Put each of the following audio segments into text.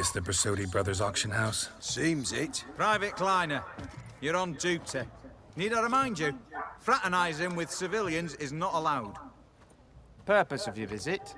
This the Bersodi Brothers auction house? Seems it. Private Kleiner, you're on duty. Need I remind you, fraternizing with civilians is not allowed. Purpose of your visit?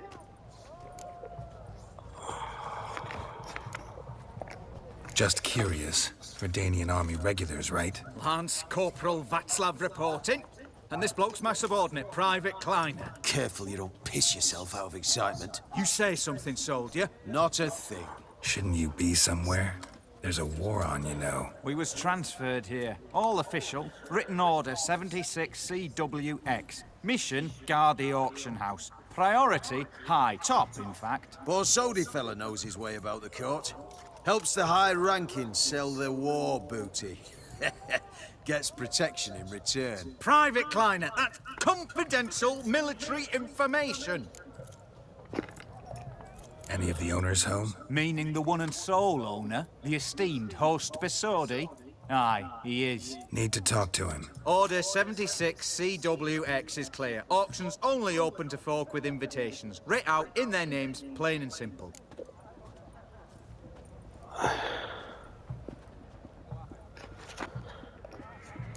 Just curious. Verdanian army regulars, right? Lance Corporal Václav reporting. And this bloke's my subordinate, Private Kleiner. Careful you don't piss yourself out of excitement. You say something, soldier. Not a thing. Shouldn't you be somewhere? There's a war on, you know. We was transferred here. All official. Written order 76 CWX. Mission, guard the auction house. Priority, high. Top, in fact. Borsodi fella knows his way about the court. Helps the high-ranking sell their war booty. Gets protection in return. Private Kleiner, that's confidential military information. Any of the owners home? Meaning the one and sole owner, the esteemed host Bersodi? Aye, he is. Need to talk to him. Order 76 CWX is clear. Auctions only open to folk with invitations. Writ out in their names, plain and simple.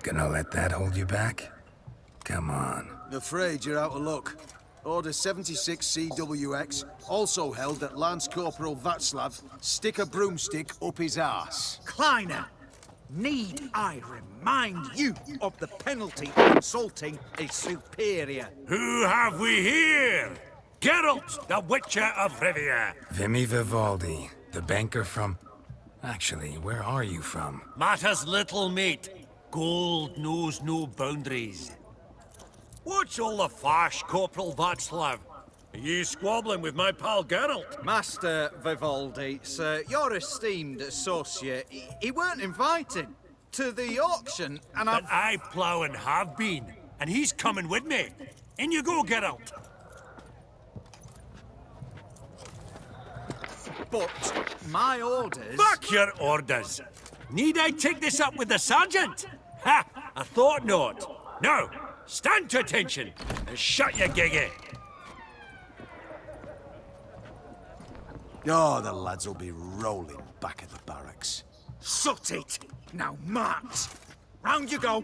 Gonna let that hold you back? Come on. Afraid you're out of luck. Order 76 CWX also held that Lance Corporal Václav stick a broomstick up his arse. Kleiner, need I remind you of the penalty of insulting a superior? Who have we here? Geralt, the Witcher of Rivia. Vimy Vivaldi, the banker from... Actually, where are you from? Matters little, mate. Gold knows no boundaries. What's all the fash, Corporal Václav? Are you squabbling with my pal Geralt? Master Vivaldi, sir, your esteemed associate, he weren't invited to the auction, and But I plough and have been, and he's coming with me. In you go, Geralt. But my orders... Back your orders. Need I take this up with the sergeant? Ha! I thought not. Now, stand to attention and shut your giggy. Oh, the lads will be rolling back at the barracks. Sut it! Now march! Round you go!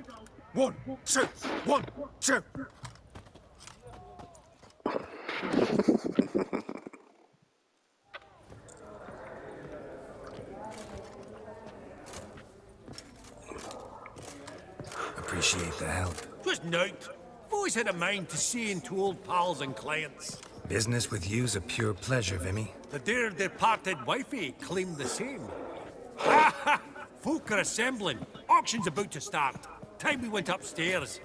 1, 2, 1, 2! Appreciate the help. Just note, I've always had a mind to seeing to old pals and clients. Business with you's a pure pleasure, Vimy. The dear departed wifey claimed the same. Ha ha! Folk are assembling. Auction's about to start. Time we went upstairs.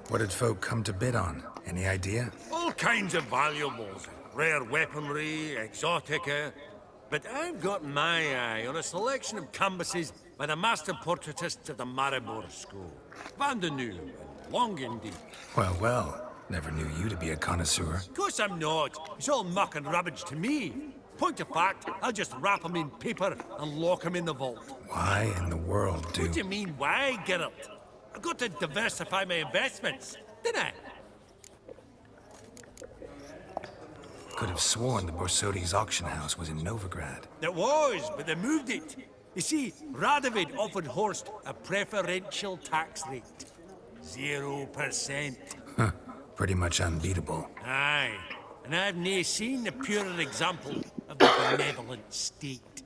What did folk come to bid on? Any idea? All kinds of valuables. Rare weaponry, exotica. But I've got my eye on a selection of canvases by the master portraitists of the Maribor School. Van de New and Longindy. Well, well. Never knew you to be a connoisseur. Of course I'm not. It's all muck and rubbish to me. Point of fact, I'll just wrap them in paper and lock them in the vault. Why in the world do... What do you mean, why, Geralt? I've got to diversify my investments, didn't I? Could have sworn the Borsodi's auction house was in Novigrad. It was, but they moved it. You see, Radovid offered Horst a preferential tax rate. 0%. Huh. Pretty much unbeatable. Aye. And I've nae seen a purer example of the benevolent state.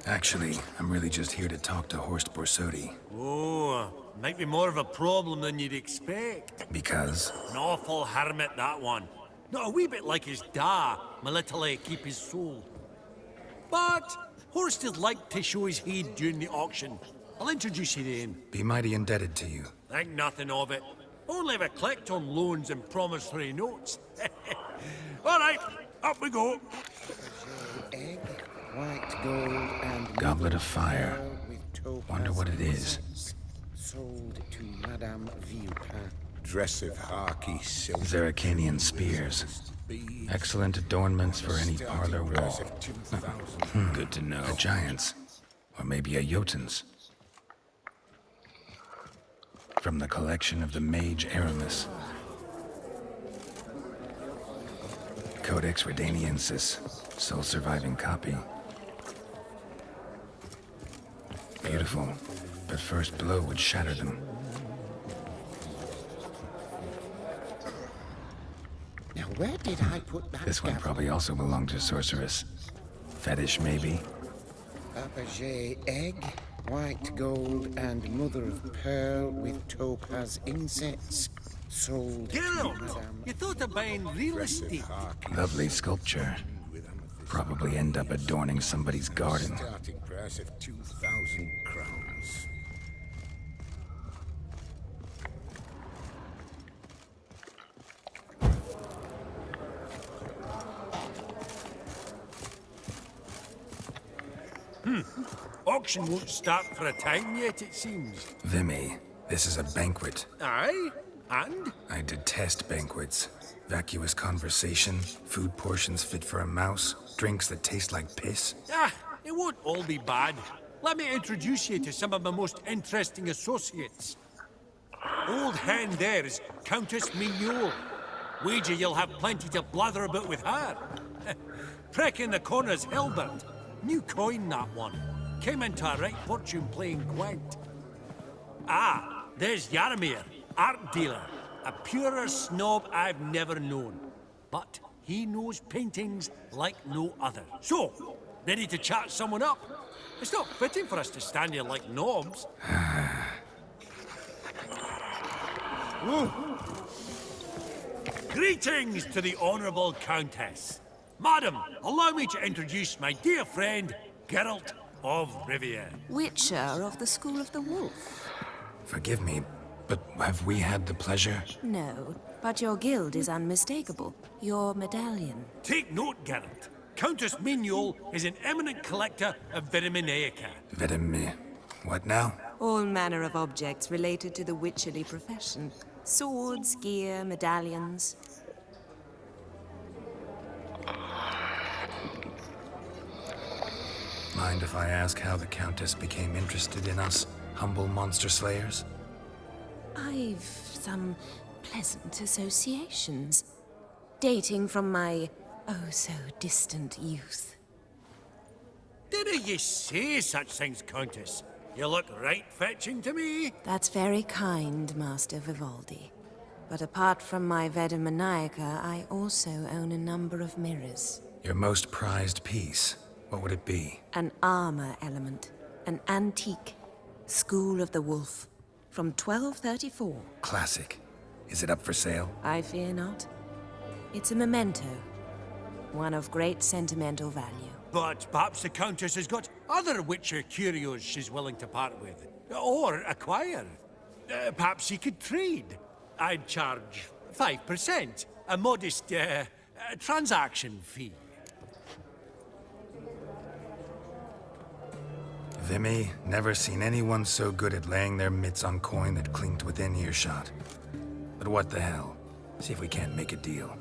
Actually, I'm really just here to talk to Horst Borsodi. Oh, might be more of a problem than you'd expect. Because? An awful hermit, that one. Not a wee bit like his da, my little keep his soul. But Horst is like to show his head during the auction. I'll introduce you then. Be mighty indebted to you. Think nothing of it. Only ever collect on loans and promissory notes. All right, up we go. Egg, white gold, and Goblet of fire. with topaz Wonder what it is. sold to Madame Villepin. Dress of harky silk. Zeracanian spears. Excellent adornments for any parlor wall. Good to know. The giants. Or maybe a Jotun's. From the collection of the mage Aramis. Codex Redaniensis, sole surviving copy. Beautiful, but first blow would shatter them. Now, where did I put that? This one probably also belonged to Sorceress. Fetish, maybe? Fabergé egg, white gold, and mother of pearl with topaz insets. Sold to Geralt, Madame. you thought of buying real estate. Lovely sculpture. Probably end up adorning somebody's garden. Starting price of 2,000 crowns. Auction won't start for a time yet, it seems. Vimy, this is a banquet. Aye? And? I detest banquets. Vacuous conversation, food portions fit for a mouse, drinks that taste like piss. Ah, it won't all be bad. Let me introduce you to some of my most interesting associates. Old hen there is Countess Mignol. Wager you'll have plenty to blather about with her. Prick in the corner's Hilbert. New coin, that one. Came into a right fortune playing Gwent. Ah, there's Yarmir, art dealer. A purer snob I've never known. But he knows paintings like no other. So, ready to chat someone up? It's not fitting for us to stand here like knobs. Greetings to the Honourable Countess. Madam, allow me to introduce my dear friend, Geralt of Rivia. Witcher of the School of the Wolf. Forgive me, but have we had the pleasure? No, but your guild is unmistakable. Your medallion. Take note, Geralt. Countess Mignol is an eminent collector of Vitaminaica. What now? All manner of objects related to the witcherly profession. Swords, gear, medallions. Mind if I ask how the Countess became interested in us, humble monster slayers? I've some pleasant associations, dating from my oh-so-distant youth. Didn't you say such things, Countess? You look right fetching to me. That's very kind, Master Vivaldi. But apart from my Vitaminaica, I also own a number of mirrors. Your most prized piece, what would it be? An armor element, an antique, School of the Wolf, from 1234. Classic. Is it up for sale? I fear not. It's a memento, one of great sentimental value. But perhaps the Countess has got other Witcher curios she's willing to part with. Or acquire. Perhaps he could trade. I'd charge 5%. A modest, transaction fee. Vimy, never seen anyone so good at laying their mitts on coin that clinked within earshot. But what the hell? See if we can't make a deal.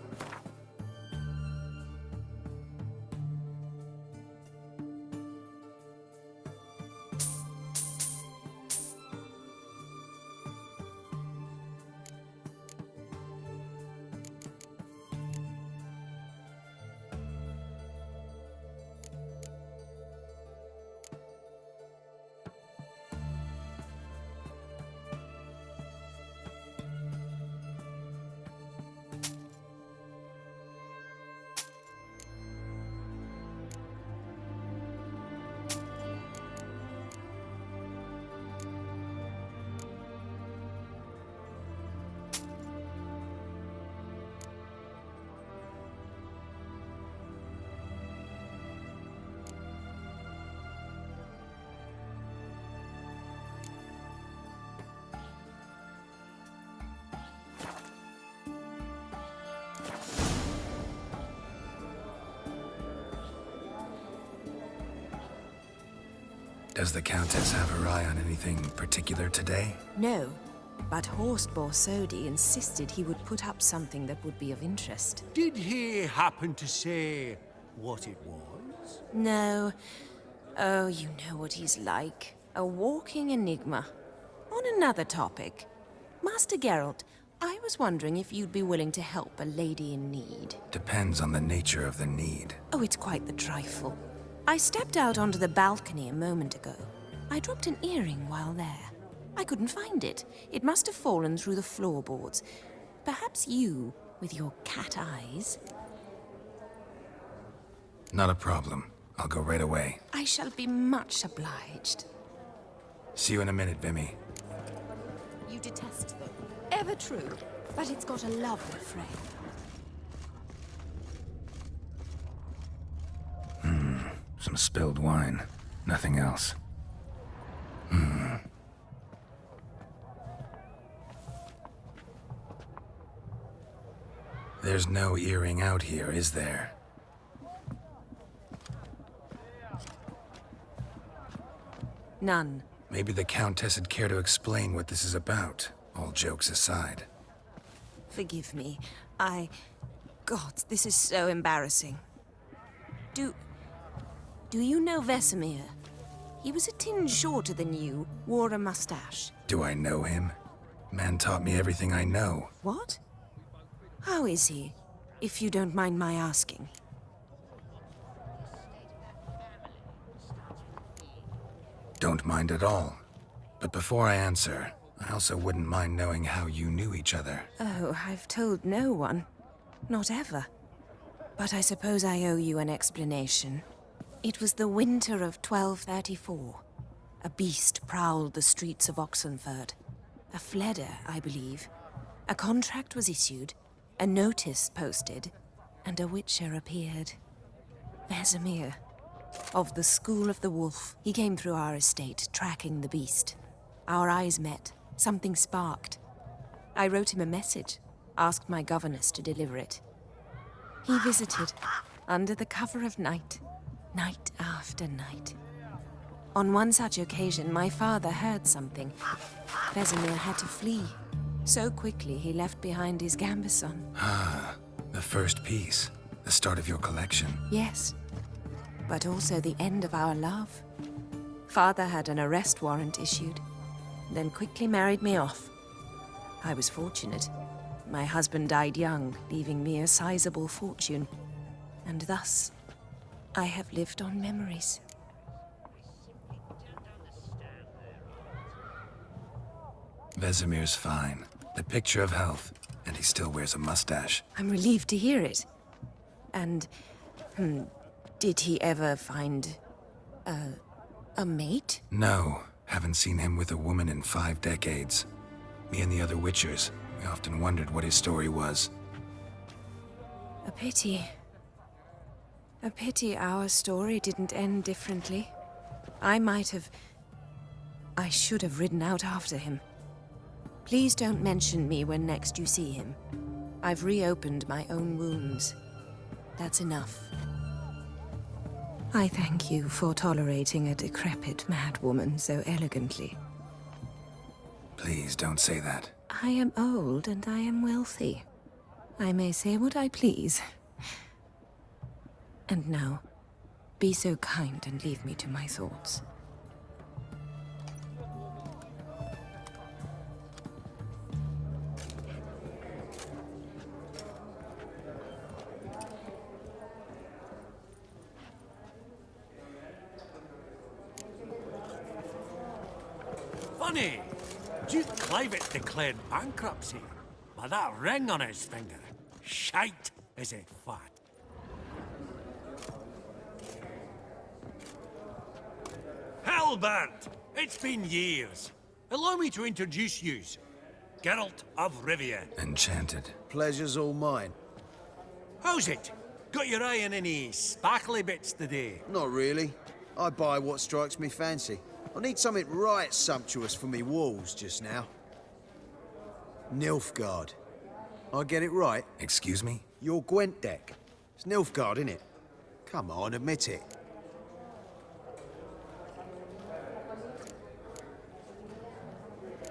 Does the Countess have her eye on anything particular today? No, but Horst Borsodi insisted he would put up something that would be of interest. Did he happen to say what it was? No, Oh, you know what he's like. A walking enigma. On another topic, Master Geralt, I was wondering if you'd be willing to help a lady in need. Depends on the nature of the need. Oh, it's quite the trifle. I stepped out onto the balcony a moment ago. I dropped an earring while there. I couldn't find it. It must have fallen through the floorboards. Perhaps you, with your cat eyes... Not a problem. I'll go right away. I shall be much obliged. See you in a minute, Vimy. You detest them. Ever true, but it's got a lovely frame. Some spilled wine. Nothing else. There's no earring out here, is there? None. Maybe the Countess would care to explain what this is about, all jokes aside. Forgive me. God, this is so embarrassing. Do you know Vesemir? He was a tinge shorter than you, wore a mustache. Do I know him? Man taught me everything I know. What? How is he, if you don't mind my asking? Don't mind at all. But before I answer, I also wouldn't mind knowing how you knew each other. Oh, I've told no one. Not ever. But I suppose I owe you an explanation. It was the winter of 1234. A beast prowled the streets of Oxenford. A fledder, I believe. A contract was issued, a notice posted, and a witcher appeared. Vesemir. Of the School of the Wolf. He came through our estate, tracking the beast. Our eyes met. Something sparked. I wrote him a message, asked my governess to deliver it. He visited, under the cover of night, night after night. On one such occasion, my father heard something. Vesemir had to flee. So quickly, he left behind his gambeson. Ah, the first piece. The start of your collection. Yes, but also the end of our love. Father had an arrest warrant issued, then quickly married me off. I was fortunate. My husband died young, leaving me a sizable fortune. And thus, I have lived on memories. Vesemir's fine. The picture of health, and he still wears a mustache. I'm relieved to hear it. And, did he ever find a mate? No, haven't seen him with a woman in 5 decades. Me and the other Witchers, we often wondered what his story was. A pity. A pity our story didn't end differently. I should have ridden out after him. Please don't mention me when next you see him. I've reopened my own wounds. That's enough. I thank you for tolerating a decrepit madwoman so elegantly. Please don't say that. I am old and I am wealthy. I may say what I please. And now, be so kind and leave me to my thoughts. Funny, Duke Clivet declared bankruptcy with that ring on his finger. Shite, is it fat? Halbert, it's been years. Allow me to introduce yous. Geralt of Rivia. Enchanted. Pleasure's all mine. How's it? Got your eye on any sparkly bits today? Not really. I buy what strikes me fancy. I need something right sumptuous for me walls just now. Nilfgaard. I get it right? Excuse me? Your Gwent deck. It's Nilfgaard, innit? Come on, admit it.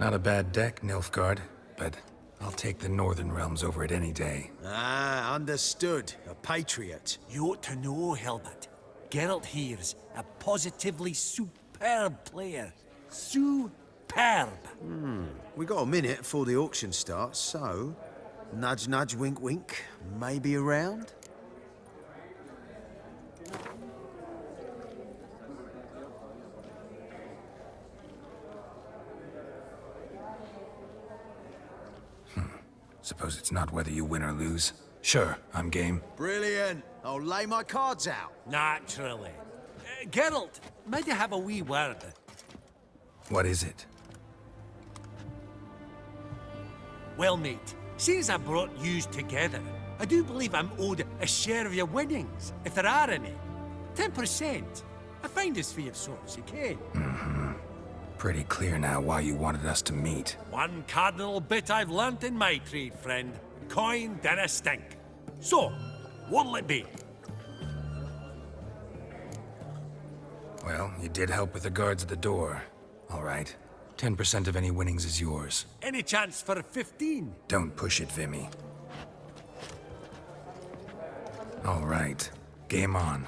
Not a bad deck, Nilfgaard, but I'll take the Northern Realms over it any day. Ah, understood. A patriot. You ought to know, Helmut. Geralt here's a positively superb player. Superb. We got a minute before the auction starts, so... Nudge, nudge, wink, wink. Maybe around? Suppose it's not whether you win or lose. Sure, I'm game. Brilliant. I'll lay my cards out. Naturally. Geralt, might I have a wee word? What is it? Well, mate, since I brought yous together, I do believe I'm owed a share of your winnings, if there are any. 10%. I find this for your sorts, you can. Pretty clear now why you wanted us to meet. One cardinal bit I've learnt in my trade, friend. Coin dinna stink. So, what'll it be? Well, you did help with the guards at the door. All right. 10% of any winnings is yours. Any chance for a 15? Don't push it, Vimy. All right. Game on.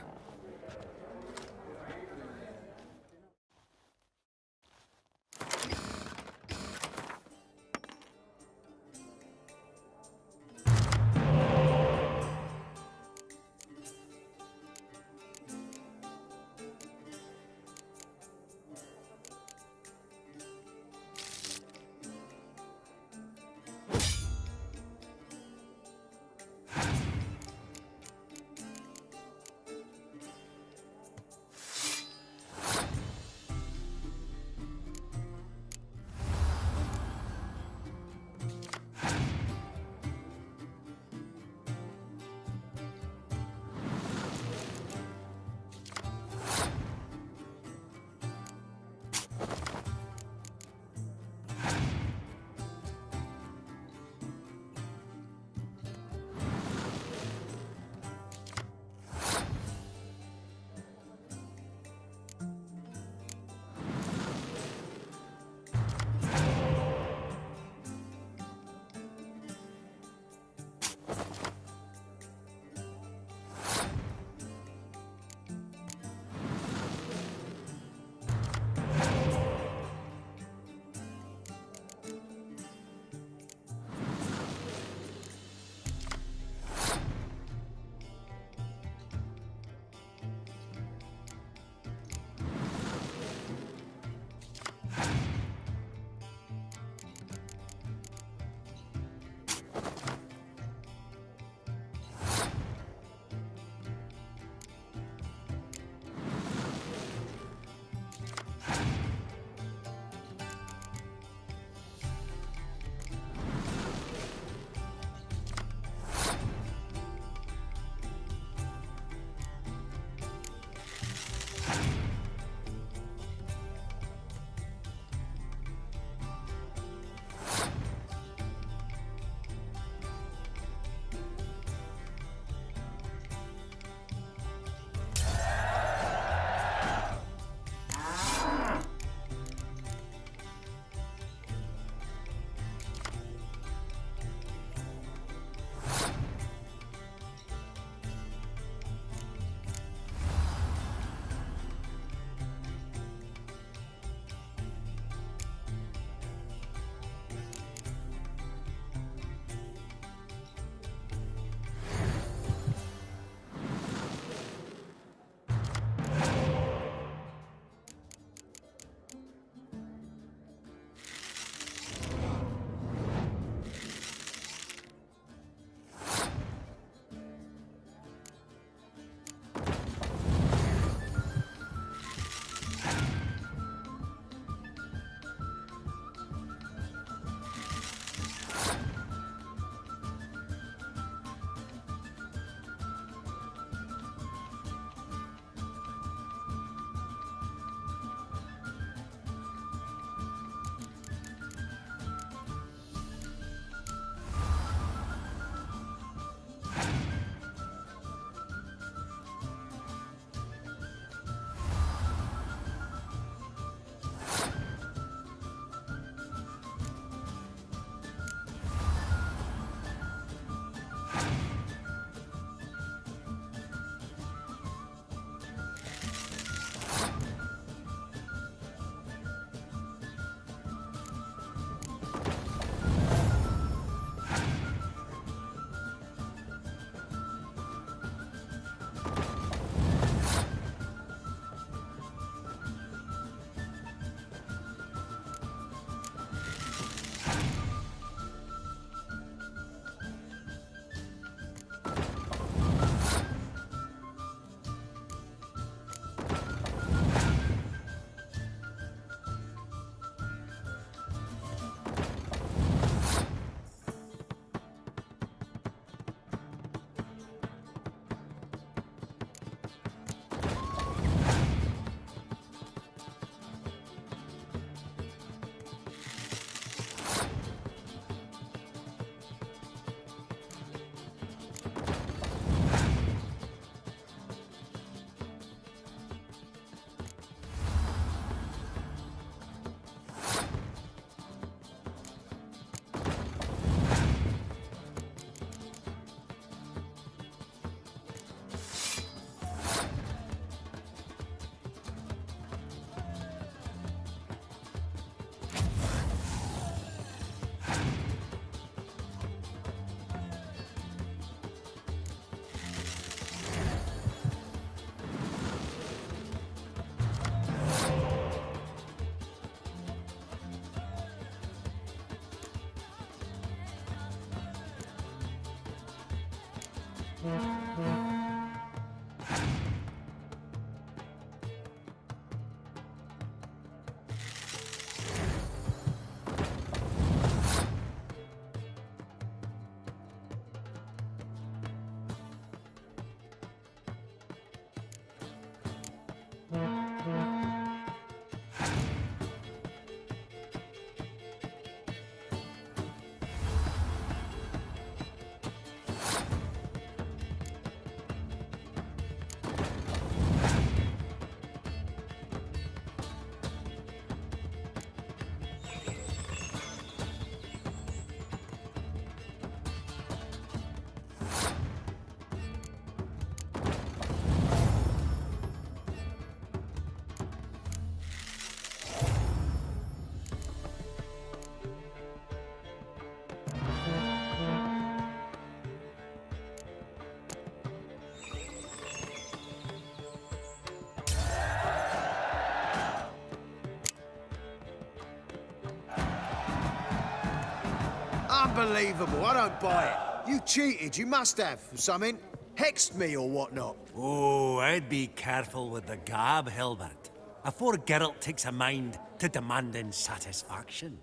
Unbelievable, I don't buy it. You cheated, you must have, for something. Hexed me or whatnot. Oh, I'd be careful with the gab, Hilbert. Afore Geralt takes a mind to demanding satisfaction.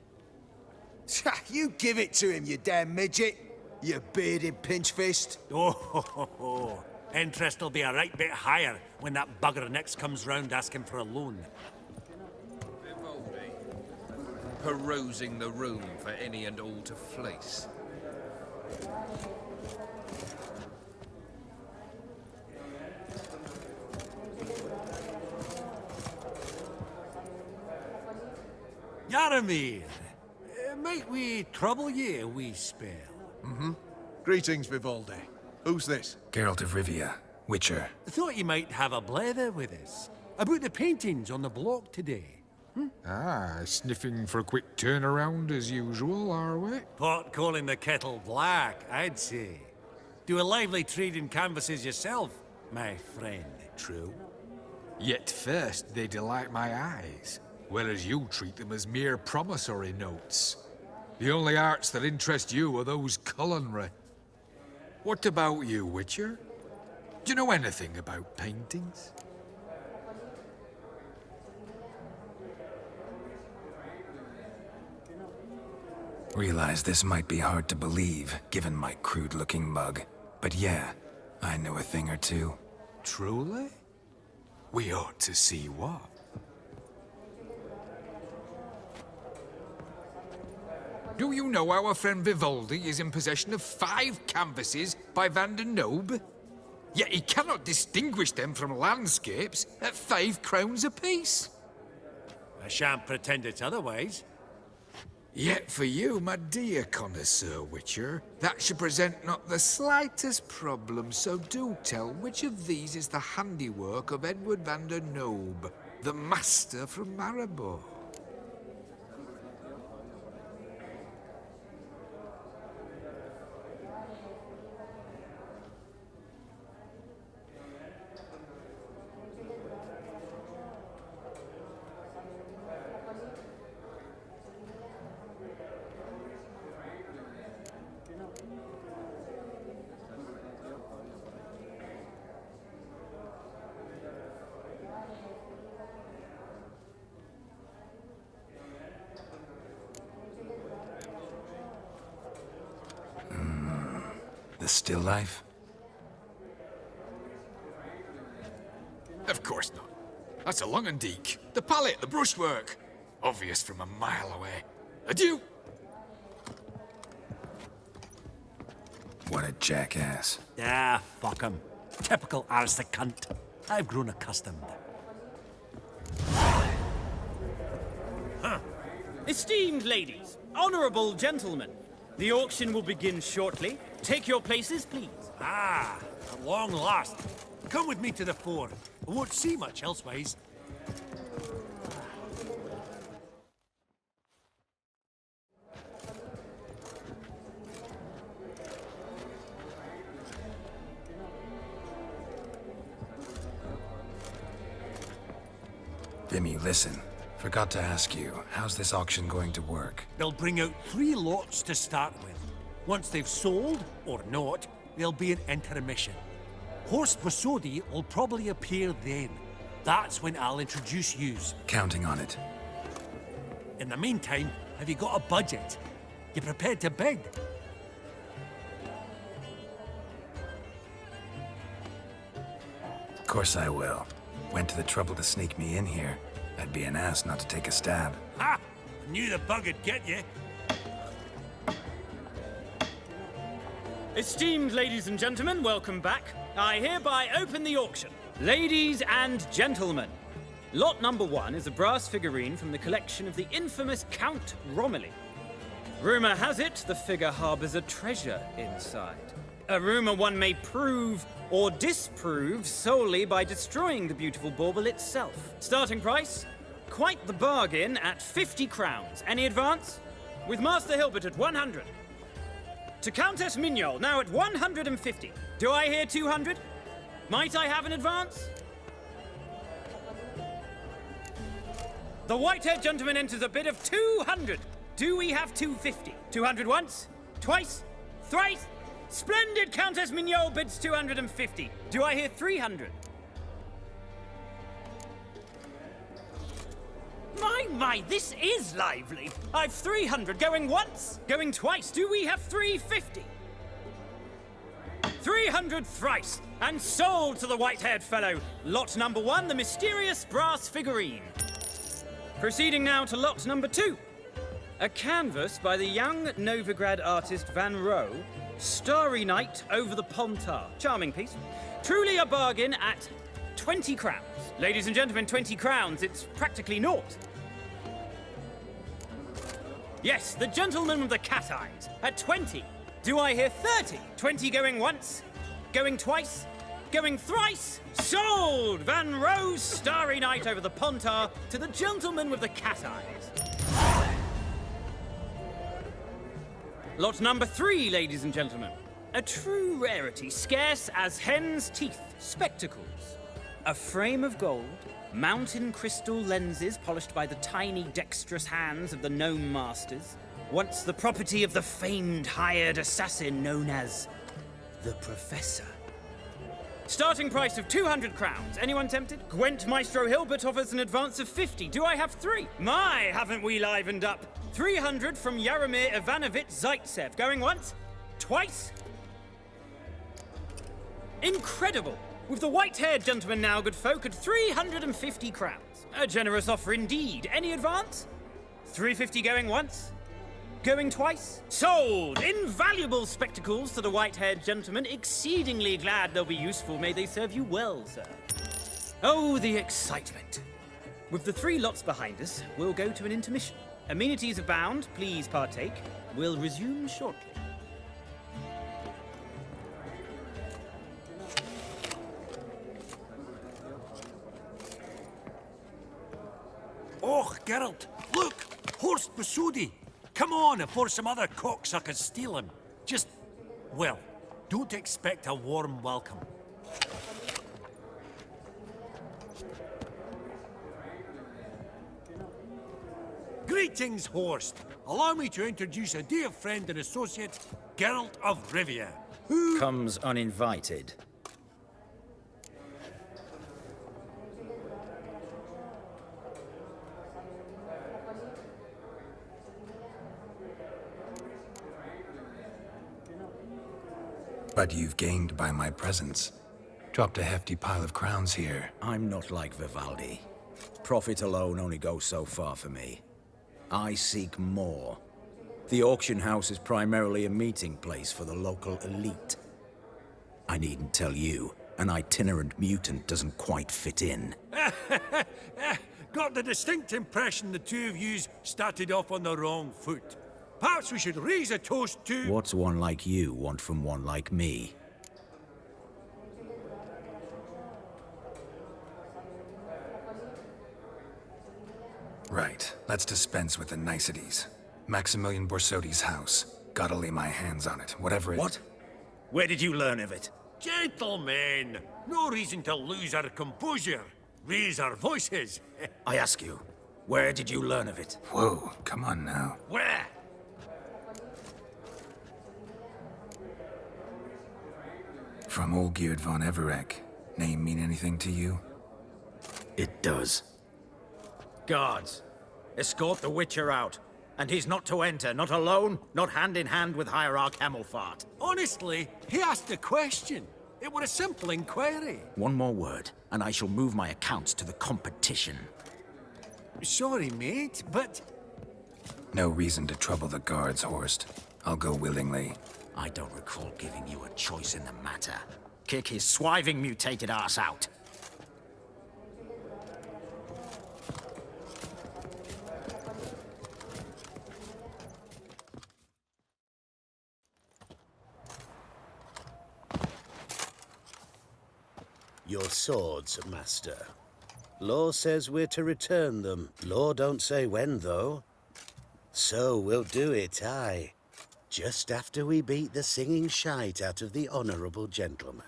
You give it to him, you damn midget. You bearded pinch-fist. Oh, interest will be a right bit higher when that bugger next comes round asking for a loan. Perusing the room for any and all to fleece. Yaramir, might we trouble ye a wee spell? Greetings, Vivaldi. Who's this? Geralt of Rivia, Witcher. Thought you might have a blether with us. About the paintings on the block today. Ah, sniffing for a quick turnaround as usual, are we? Pot calling the kettle black, I'd say. Do a lively trade in canvases yourself, my friend, true? Yet first they delight my eyes, whereas you treat them as mere promissory notes. The only arts that interest you are those culinary. What about you, Witcher? Do you know anything about paintings? Realize this might be hard to believe, given my crude-looking mug. But yeah, I know a thing or two. Truly? We ought to see what. Do you know our friend Vivaldi is in possession of 5 canvases by Van der Nobe? Yet he cannot distinguish them from landscapes at 5 crowns apiece. I shan't pretend it's otherwise. Yet for you, my dear connoisseur Witcher, that should present not the slightest problem, so do tell which of these is the handiwork of Edward van der Nobe, the master from Maribor. The still life? Of course not. That's a Longendeek. The palette, the brushwork. Obvious from a mile away. Adieu! What a jackass. Ah, fuck him. Typical arse cunt. I've grown accustomed. Esteemed ladies, honorable gentlemen, the auction will begin shortly. Take your places, please. Ah, at long last. Come with me to the fore. I won't see much elsewise. Vimy, listen. Forgot to ask you, how's this auction going to work? They'll bring out 3 lots to start with. Once they've sold, or not, there'll be an intermission. Horst Bosodi will probably appear then. That's when I'll introduce yous. Counting on it. In the meantime, have you got a budget? You prepared to bid? Of course I will. Went to the trouble to sneak me in here. I'd be an ass not to take a stab. Ha! I knew the bug would get you. Esteemed ladies and gentlemen, welcome back. I hereby open the auction. Ladies and gentlemen, lot number 1 is a brass figurine from the collection of the infamous Count Romilly. Rumor has it the figure harbors a treasure inside. A rumor one may prove or disprove solely by destroying the beautiful bauble itself. Starting price? Quite the bargain at 50 crowns. Any advance? With Master Hilbert at 100. To Countess Mignol, now at 150. Do I hear 200? Might I have an advance? The white-haired gentleman enters a bid of 200. Do we have 250? 200 once? Twice? Thrice? Splendid! Countess Mignol bids 250. Do I hear 300? My, this is lively. I've 300 going once, going twice. Do we have 350? 300 thrice, and sold to the white-haired fellow. Lot number 1, the mysterious brass figurine. Proceeding now to lot number 2. A canvas by the young Novigrad artist Van Rohe, Starry Night over the Pontar. Charming piece. Truly a bargain at 20 crowns. Ladies and gentlemen, 20 crowns, it's practically naught. Yes, the gentleman with the cat eyes, at 20. Do I hear 30? 20 going once, going twice, going thrice. Sold! Van Rohe's Starry Night over the Pontar to the gentleman with the cat eyes. Lot number 3, ladies and gentlemen. A true rarity, scarce as hen's teeth. Spectacles. A frame of gold, mountain crystal lenses polished by the tiny, dexterous hands of the gnome masters, once the property of the famed hired assassin known as the Professor. Starting price of 200 crowns. Anyone tempted? Gwent Maestro Hilbert offers an advance of 50. Do I have 3? My, haven't we livened up? 300 from Yaromir Ivanovich Zaitsev. Going once? Twice? Incredible! With the white-haired gentleman now, good folk, at 350 crowns. A generous offer indeed. Any advance? 350 going once? Going twice? Sold! Invaluable spectacles to the white-haired gentleman. Exceedingly glad they'll be useful. May they serve you well, sir. Oh, the excitement. With the 3 lots behind us, we'll go to an intermission. Amenities abound. Please partake. We'll resume shortly. Oh, Geralt, look! Horst Bosodi! Come on before some other cocksuckers steal him. Just, well, don't expect a warm welcome. Greetings, Horst. Allow me to introduce a dear friend and associate, Geralt of Rivia, who comes uninvited. But you've gained by my presence. Dropped a hefty pile of crowns here. I'm not like Vivaldi. Profit alone only goes so far for me. I seek more. The auction house is primarily a meeting place for the local elite. I needn't tell you, an itinerant mutant doesn't quite fit in. got the distinct impression the two of yous started off on the wrong foot. Perhaps we should raise a toast to... What's one like you want from one like me? Right. Let's dispense with the niceties. Maximilian Borsodi's house. Gotta lay my hands on it, whatever it... What? Where did you learn of it? Gentlemen, no reason to lose our composure. Raise our voices. I ask you, where did you learn of it? Whoa, come on now. Where? from Olgierd von Everek. Name mean anything to you? It does. Guards, escort the Witcher out. And he's not to enter, not alone, not hand in hand with Hierarch Hemelfart. Honestly, he asked a question. It were a simple inquiry. One more word, and I shall move my accounts to the competition. Sorry, mate, but... No reason to trouble the guards, Horst. I'll go willingly. I don't recall giving you a choice in the matter. Kick his swiving mutated ass out. Your swords, Master. Law says we're to return them. Law don't say when, though. So we'll do it, aye. Just after we beat the singing shite out of the honourable gentleman.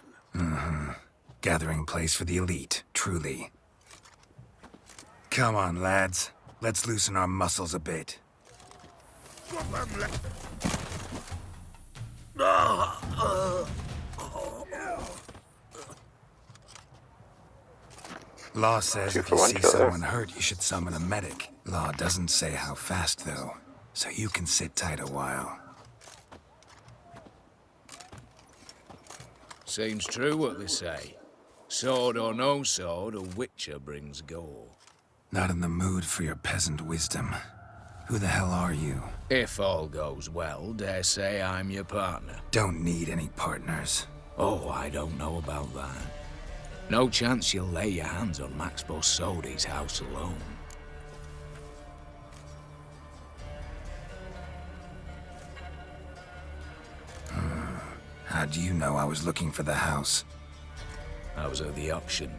Gathering place for the elite, truly. Come on, lads. Let's loosen our muscles a bit. Law says if you see someone hurt, you should summon a medic. Law doesn't say how fast, though, so you can sit tight a while. Seems true what they say. Sword or no sword, a witcher brings gore. Not in the mood for your peasant wisdom. Who the hell are you? If all goes well, dare say I'm your partner. Don't need any partners. Oh, I don't know about that. No chance you'll lay your hands on Max Borsodi's house alone. How do you know I was looking for the house? I was at the auction.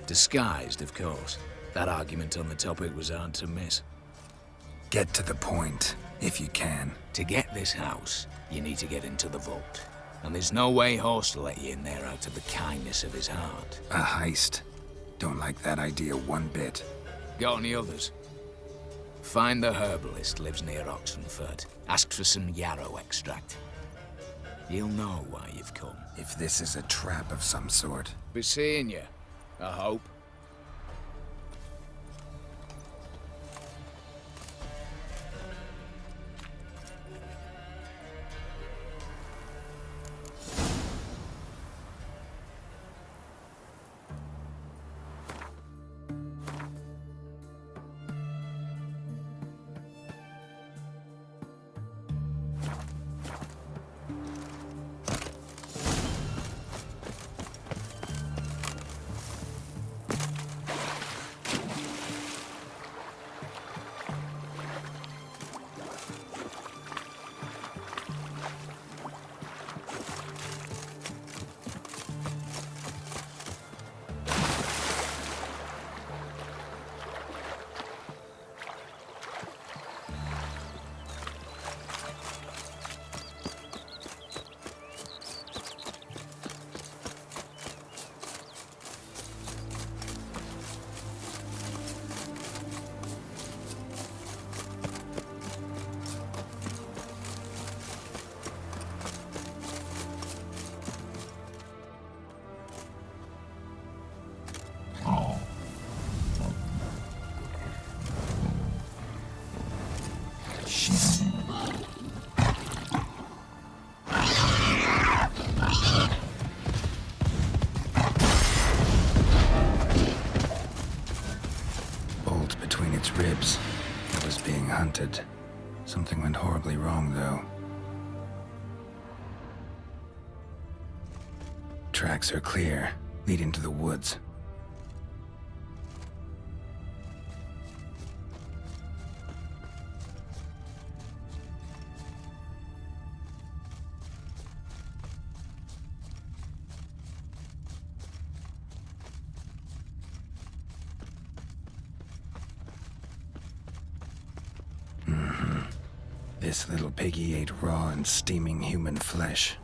Disguised, of course. That argument on the topic was hard to miss. Get to the point, if you can. To get this house, you need to get into the vault. And there's no way Horst will let you in there out of the kindness of his heart. A heist. Don't like that idea one bit. Got any others? Find the herbalist, lives near Oxenfurt. Ask for some yarrow extract. He'll know why you've come. If this is a trap of some sort. Be seeing you, I hope. Bolt between its ribs. It was being hunted. Something went horribly wrong, though. Tracks are clear, leading to the woods. This little piggy ate raw and steaming human flesh.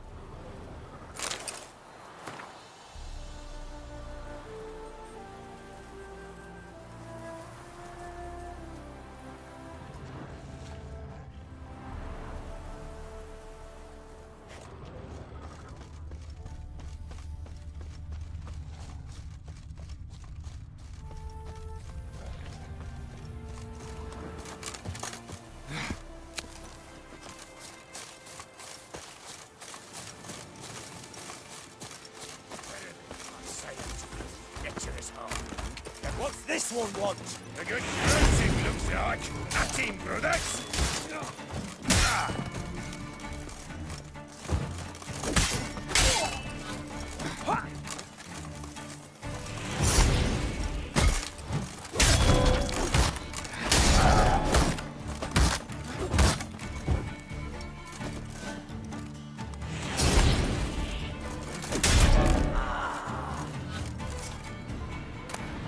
this one want? A good cleansing, looks like. A team, brothers.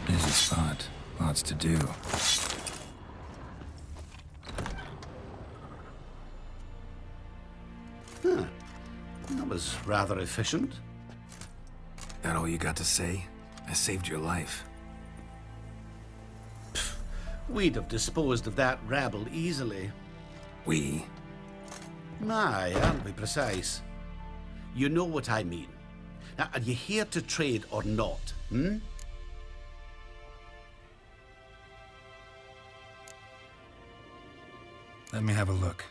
Busy spot. Lots to do. Huh. That was rather efficient. That all you got to say? I saved your life. We'd have disposed of that rabble easily. We? Aye, aren't we precise? You know what I mean. Now, are you here to trade or not, hmm? Let me have a look.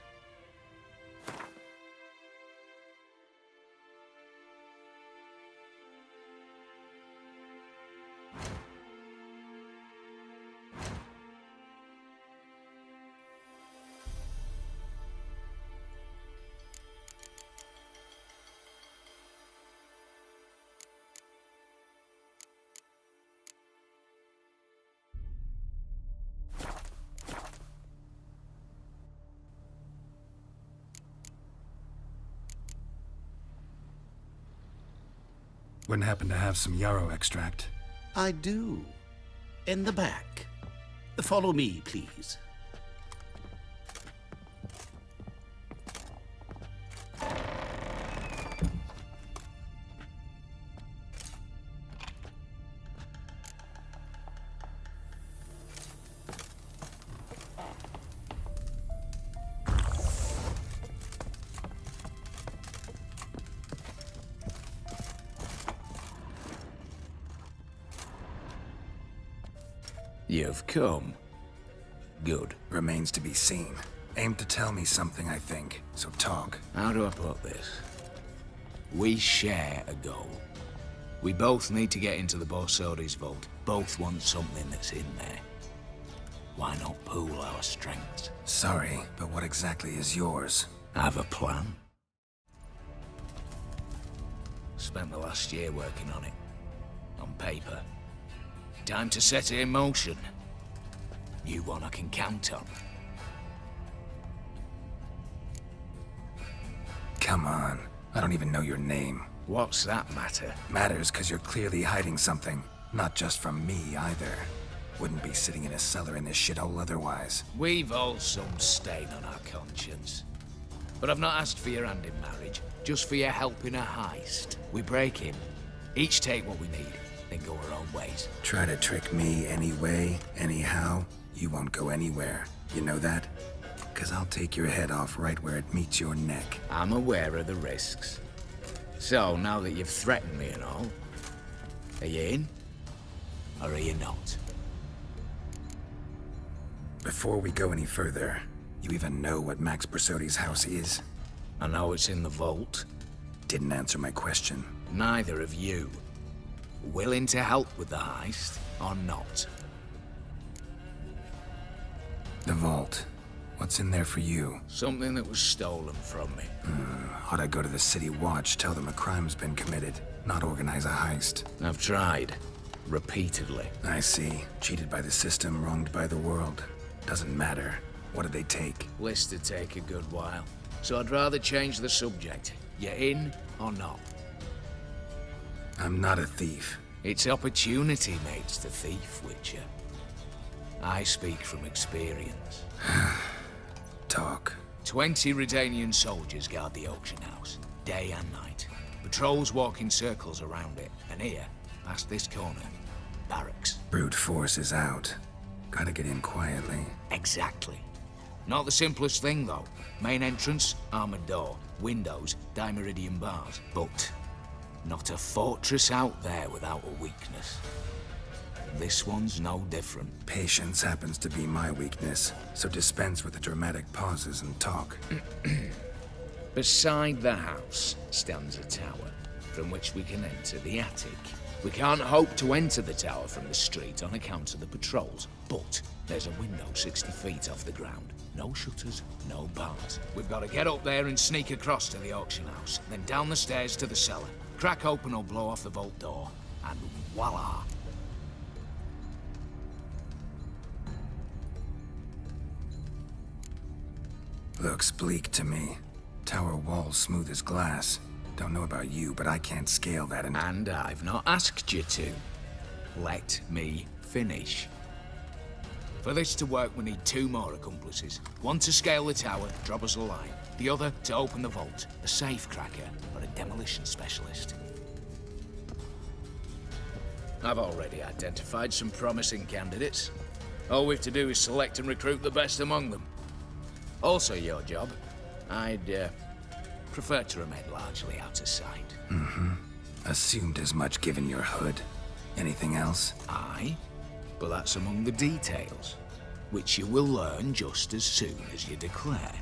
Wouldn't happen to have some yarrow extract? I do. In the back. Follow me, please. You've come. Good. Remains to be seen. Aim to tell me something, I think. So talk. How do I put this? We share a goal. We both need to get into the Borsodi's vault. Both want something that's in there. Why not pool our strengths? Sorry, but what exactly is yours? I have a plan. Spent the last year working on it. On paper. Time to set it in motion. New one I can count on. Come on. I don't even know your name. What's that matter? Matters because you're clearly hiding something. Not just from me, either. Wouldn't be sitting in a cellar in this shithole otherwise. We've all some stain on our conscience. But I've not asked for your hand in marriage, just for your help in a heist. We break in, each take what we need, then go our own ways. Try to trick me anyway, anyhow, you won't go anywhere. You know that? Because I'll take your head off right where it meets your neck. I'm aware of the risks. So, now that you've threatened me and all, are you in? Or are you not? Before we go any further, you even know what Max Borsodi's house is? I know it's in the vault. Didn't answer my question. Neither of you. Willing to help with the heist, or not? The vault. What's in there for you? Something that was stolen from me. Ought I go to the City Watch, tell them a crime's been committed, not organize a heist? I've tried. Repeatedly. I see. Cheated by the system, wronged by the world. Doesn't matter. What did they take? List to take a good while. So I'd rather change the subject. You in or not? I'm not a thief. It's opportunity makes the thief, Witcher. I speak from experience. Talk. 20 Redanian soldiers guard the auction house, day and night. Patrols walk in circles around it, and here, past this corner, barracks. Brute force is out. Gotta get in quietly. Exactly. Not the simplest thing, though. Main entrance, armored door. Windows, dimeridian bars. But not a fortress out there without a weakness. This one's no different. Patience happens to be my weakness, so dispense with the dramatic pauses and talk. Beside the house stands a tower, from which we can enter the attic. We can't hope to enter the tower from the street on account of the patrols, but there's a window 60 feet off the ground. No shutters, no bars. We've got to get up there and sneak across to the auction house, then down the stairs to the cellar. Crack open or blow off the vault door, and voila! Looks bleak to me. Tower walls smooth as glass. Don't know about you, but I can't scale that and I've not asked you to. Let me finish. For this to work, we need 2 more accomplices. One to scale the tower, drop us a line. The other to open the vault, a safe cracker or a demolition specialist. I've already identified some promising candidates. All we have to do is select and recruit the best among them. Also your job. I'd prefer to remain largely out of sight. assumed as much given your hood. Anything else? Aye, but that's among the details, which you will learn just as soon as you declare.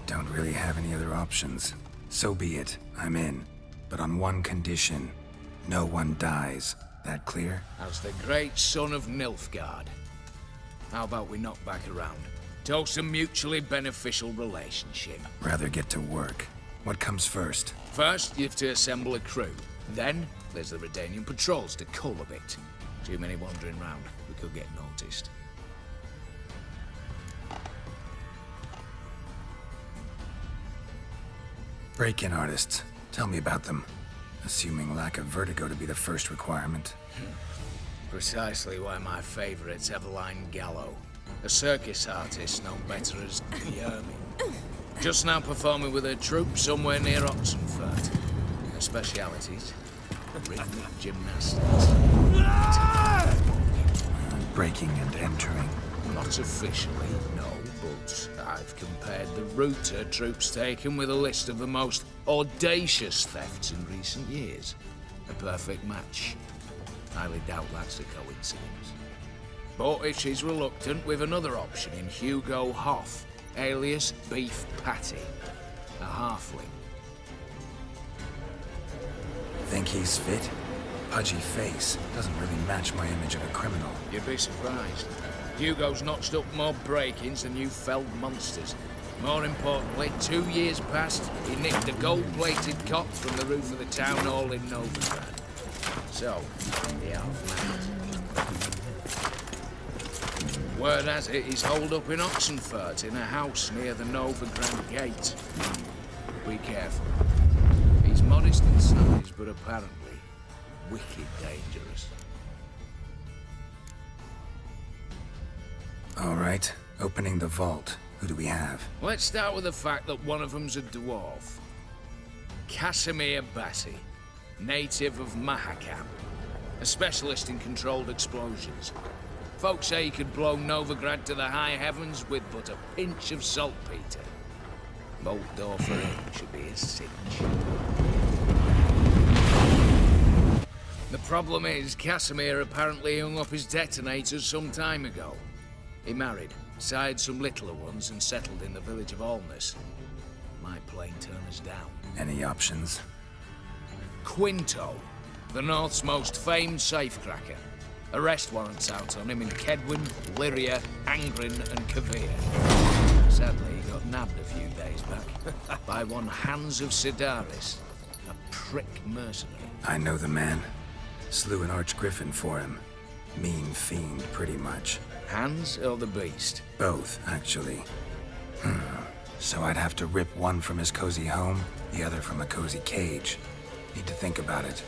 Don't really have any other options. So be it. I'm in. But on one condition. No one dies. That clear? As the great son of Nilfgaard. How about we knock back around? Toast a mutually beneficial relationship. Rather get to work. What comes first? First, you have to assemble a crew. Then, there's the Redanian patrols to cull a bit. Too many wandering round. We could get noticed. Break-in artists. Tell me about them. Assuming lack of vertigo to be the first requirement. Precisely why my favorite's Eveline Gallo. A circus artist known better as Guillermin. Just now performing with her troupe somewhere near Oxenfurt. Her specialities? Rhythmic gymnastics. Breaking and entering. Not officially, no, but I've compared the route her troope's taken with a list of the most audacious thefts in recent years. A perfect match. Highly doubt that's a coincidence. But if she's reluctant, we've another option in Hugo Hoff, alias Beef Patty, a halfling. Think he's fit? Pudgy face. Doesn't really match my image of a criminal. You'd be surprised. Hugo's notched up more break-ins than you felled monsters. More importantly, 2 years past, he nicked a gold-plated cot from the roof of the town hall in Novigrad. So, the half-man. Word has it he's holed up in Oxenfurt in a house near the Novigrad gate. Be careful. He's modest in size, but apparently wicked dangerous. All right. Opening the vault. Who do we have? Let's start with the fact that one of them's a dwarf. Casimir Bassi, native of Mahakam. A specialist in controlled explosions. Folks say he could blow Novigrad to the high heavens with but a pinch of saltpeter. Bolt door for him should be a cinch. The problem is, Casimir apparently hung up his detonators some time ago. He married, sired some littler ones, and settled in the village of Alness. Might plain turn us down. Any options? Quinto, the North's most famed safecracker. Arrest warrants out on him in Kedwin, Lyria, Angrin, and Kavir. Sadly, he got nabbed a few days back by one Hans of Sidaris, a prick mercenary. I know the man. Slew an archgriffin for him. Mean fiend, pretty much. Hans or the beast? Both, actually. So I'd have to rip one from his cozy home, the other from a cozy cage. Need to think about it.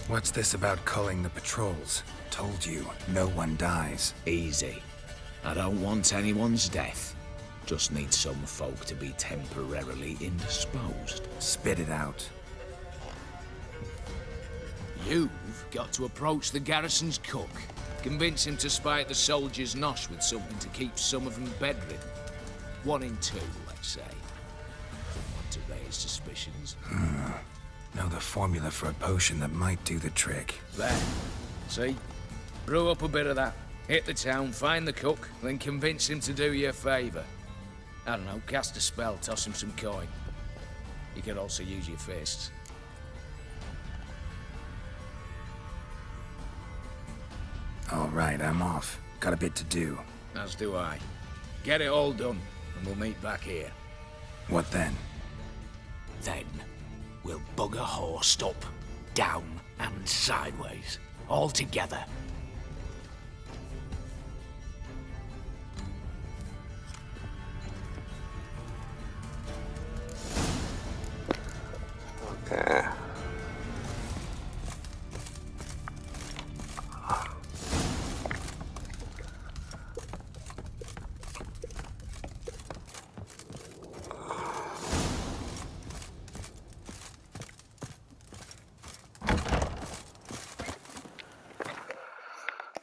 What's this about culling the patrols? Told you, no one dies. Easy. I don't want anyone's death. Just need some folk to be temporarily indisposed. Spit it out. You've got to approach the garrison's cook. Convince him to spy at the soldiers' nosh with something to keep some of them bedridden. 1 in 2, let's say. Don't want to raise suspicions. Know the formula for a potion that might do the trick. There. See? Brew up a bit of that. Hit the town, find the cook, then convince him to do you a favour. I don't know, cast a spell, toss him some coin. You could also use your fists. All right, I'm off. Got a bit to do. As do I. Get it all done, and we'll meet back here. What then? Then, we'll bugger horsed up, down, and sideways. All together. Okay.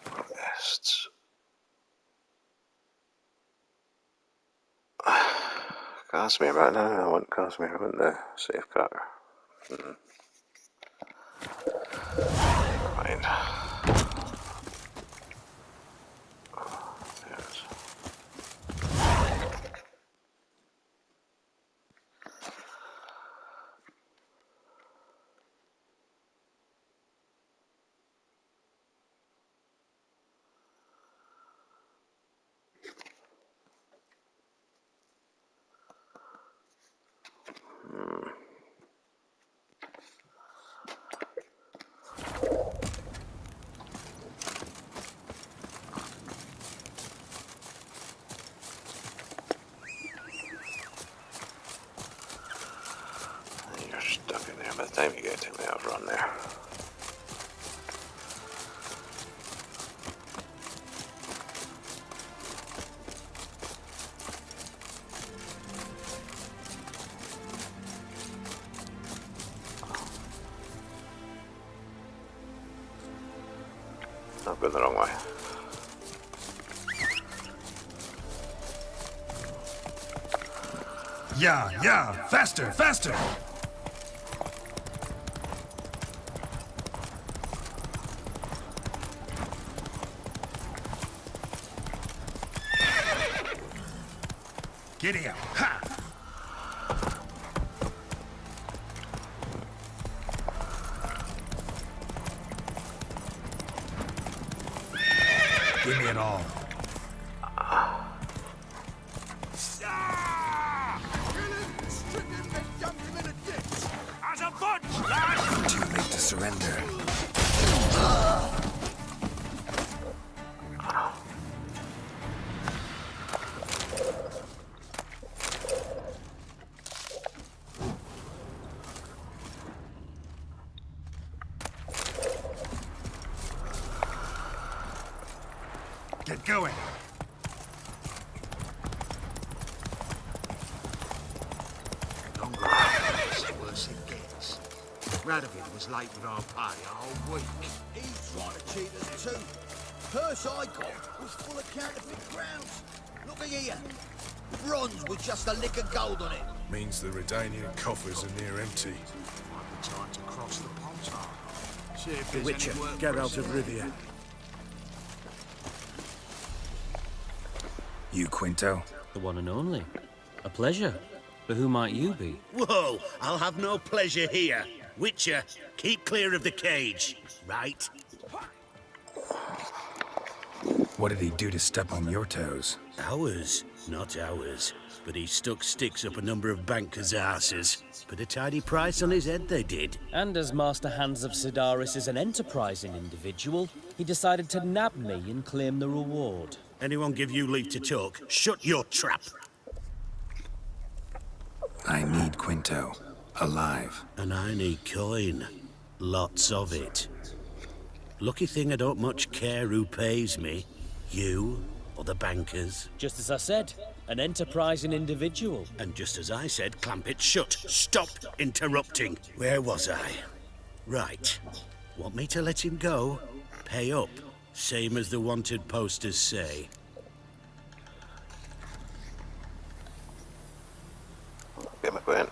Quests. Casimir right now. I want Casimir. I want the safeguarder. Never mind. Yes. You're stuck in there by the time you get to me. I'll run there. I've gone the wrong way. Yeah, faster, faster! Giddy up, ha! Give me it all. As a bunch, lad! Too late to surrender. Get going. Longer it gets, the worse it gets. Radovid was late with our pay a whole week. He's trying to cheat us too. Purse I got was full of counterfeit crowns. Look at here. Bronze with just a lick of gold on it. Means the Redanian coffers are near empty. Might be time to cross the Pontar. See if The there's Witcher, any work get for out us of there. Rivia. You, Quinto? The one and only. A pleasure. But who might you be? Whoa, I'll have no pleasure here. Witcher, keep clear of the cage, right? What did he do to step on your toes? Ours, not ours. But he stuck sticks up a number of bankers' asses. Put a tidy price on his head, they did. And as Master Hans of Sidaris is an enterprising individual, he decided to nab me and claim the reward. Anyone give you leave to talk? Shut your trap! I need Quinto. Alive. And I need coin. Lots of it. Lucky thing I don't much care who pays me. You or the bankers. Just as I said, an enterprising individual. And just as I said, clamp it shut. Stop interrupting. Where was I? Right. Want me to let him go? Pay up. Same as the wanted posters say. Get my coin.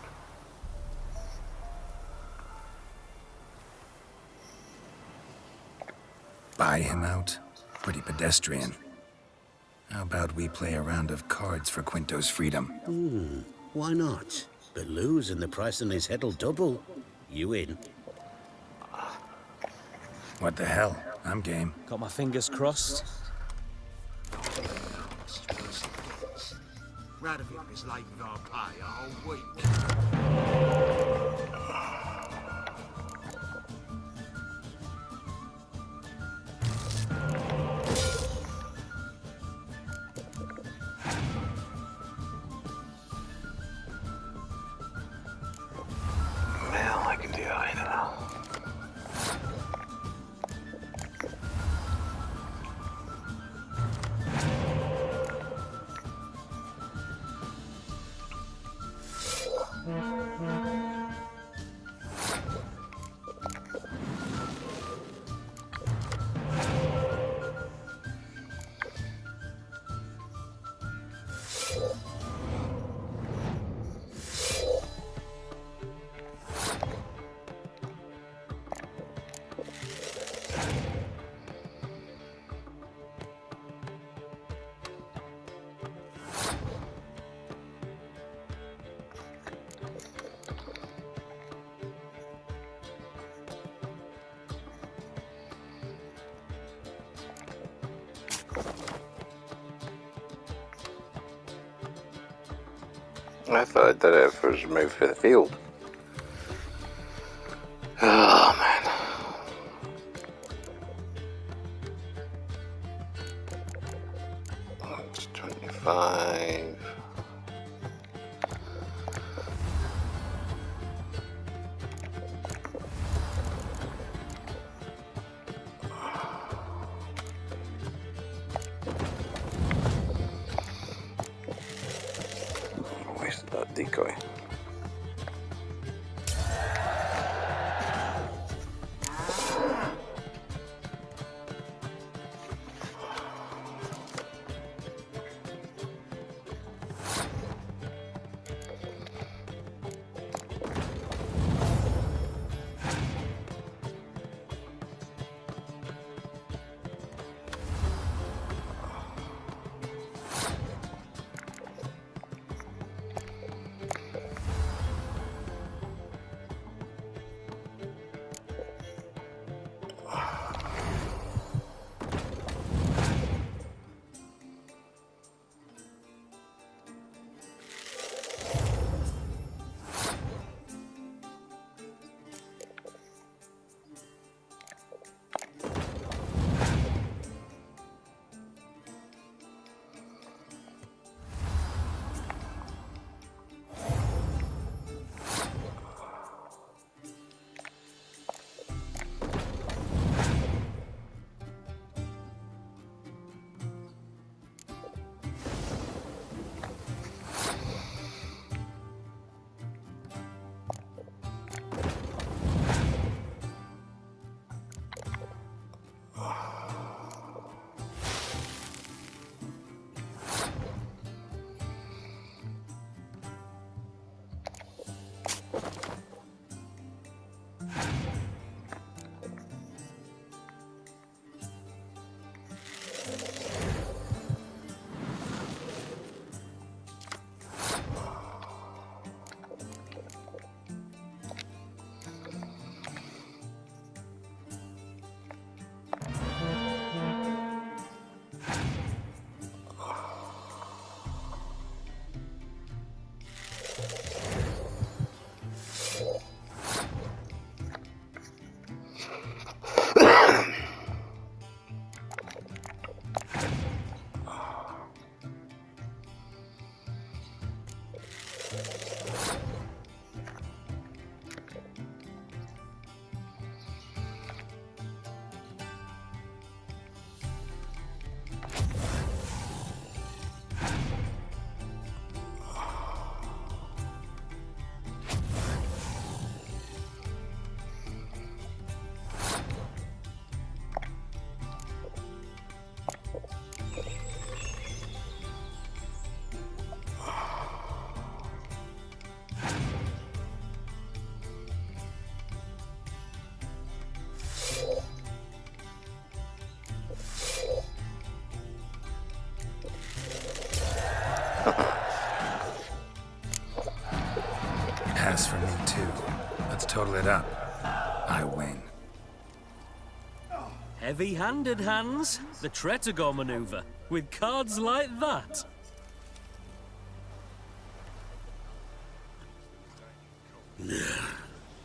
Buy him out? Pretty pedestrian. How about we play a round of cards for Quinto's freedom? Why not? But lose and the price on his head'll double. You in? What the hell? I'm game. Got my fingers crossed. Radovic is late with our pay a whole week. Well, I can do either. I thought I did it first move for the field. Oh man. That's 25. Wasted that decoy. it up, I win. Heavy-handed, Hans. The Tretogor maneuver. With cards like that.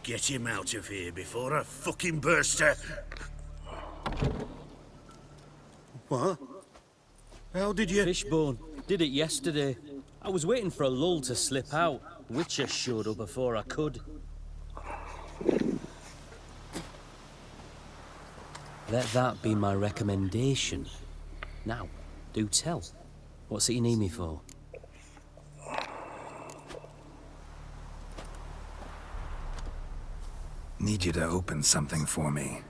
Get him out of here before I fucking burst her. What? How did you... Fishbone. Did it yesterday. I was waiting for a lull to slip out. Witcher showed up before I could. Let that be my recommendation. Now, do tell. What's it you need me for? Need you to open something for me.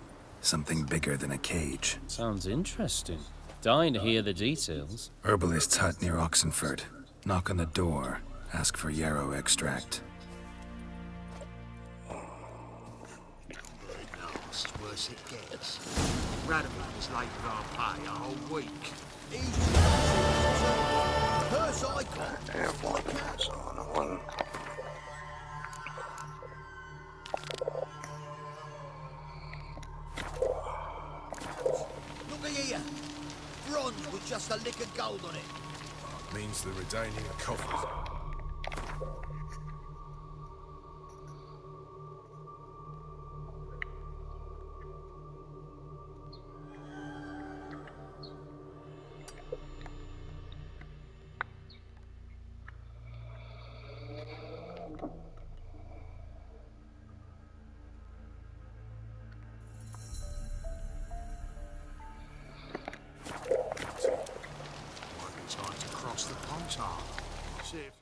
Something bigger than a cage. Sounds interesting. Dying to hear the details. Herbalist's hut near Oxenford. Knock on the door. Ask for yarrow extract. Worse it gets. Radovid is late for our pay a whole week. Purse I got. I have one. So one. Look here. Bronze with just a lick of gold on it. Means the Redanian coffers. Might be time to cross the pond. See if